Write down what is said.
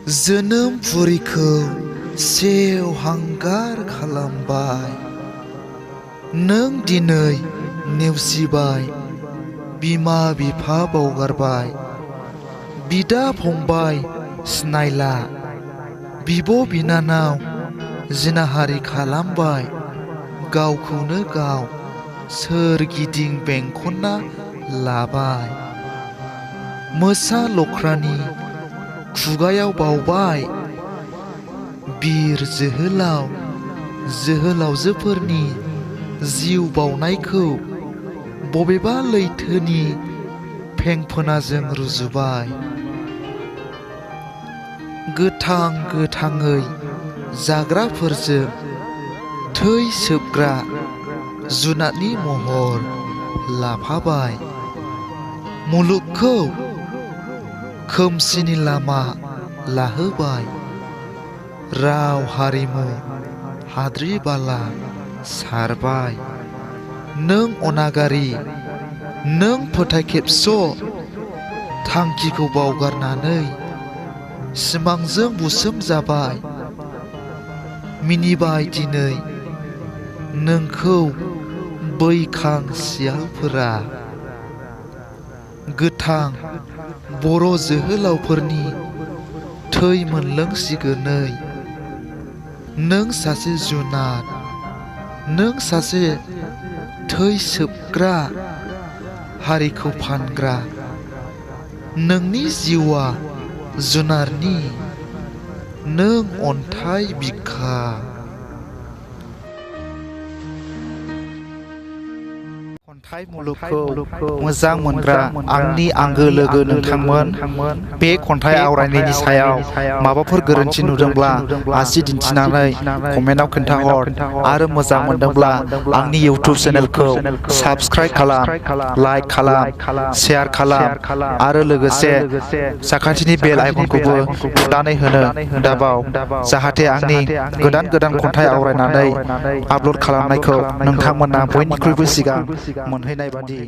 जोनोम फुरिखौ सेवहांगार खालामबाय। नों दिनै नेवसिबाय, बिमा बिफा बावगारबाय, बिदा फंबाय सिनायला, बिब' बिनानाव जिनाहारि खालामबाय। गावखौनो गाव सोरगिदिं बेंखनना लाबाय। मोसा लख्रानि खुगायाव बावबाय। बिर जोहोलाव जोहोलावजोफोरनि जिउ बाउनायखौ बबेबा लैथोनि फेंफोनाजों रुजुबाय। गोथां गोथाङै जाग्राफोरजों थै सोबग्रा जुनादनि महर लाफाबाय। मुलुगखौ खोमसिनि लामा लाहोबाय। राव हारिमु हाद्रि बाला सारबाय। नों अनागारि, नों फोथायखेबस'। थांखिखौ बावगारनानै सिमांजों बुसोम जाबाय। मिनिबाय दिनै नोंखौ बैखां सियालफोरा। गोथां बर' जोहोलावफोरनि थै मोनलोंसिगोनै। नों सासे जुनाद, नों सासे थै सोबग्रा, हारिखौ फानग्रा। नोंनि जिउआ जुनारनि, नों अन्थाइ बिखा। खन्थाइ मुलुगखौ मोजां मोनग्रा आंनि आंगो लोगो नोंथांमोन, बे खन्थाइ आवरायनायनि सायाव माबाफोर गोरोन्थि नुदोंब्ला आसि दिन्थिनानै कमेन्टआव खोन्थाहर। आरो मोजां मोनदोंब्ला आंनि इउटिउब चेनेलखौ साबस्क्राइब खालाम, लाइक खालाम, शेयार खालाम आरो लोगोसे साखाथिनि बेल आइकनखौबो थुनानै होनो दाबाव, जाहाथे आंनि गोदान गोदान खन्थाइ आवरायनानै आपल'ड खालामनायखौ नोंथांमोना बयनिख्रुइबो सिगां मोनहैनाय बादि।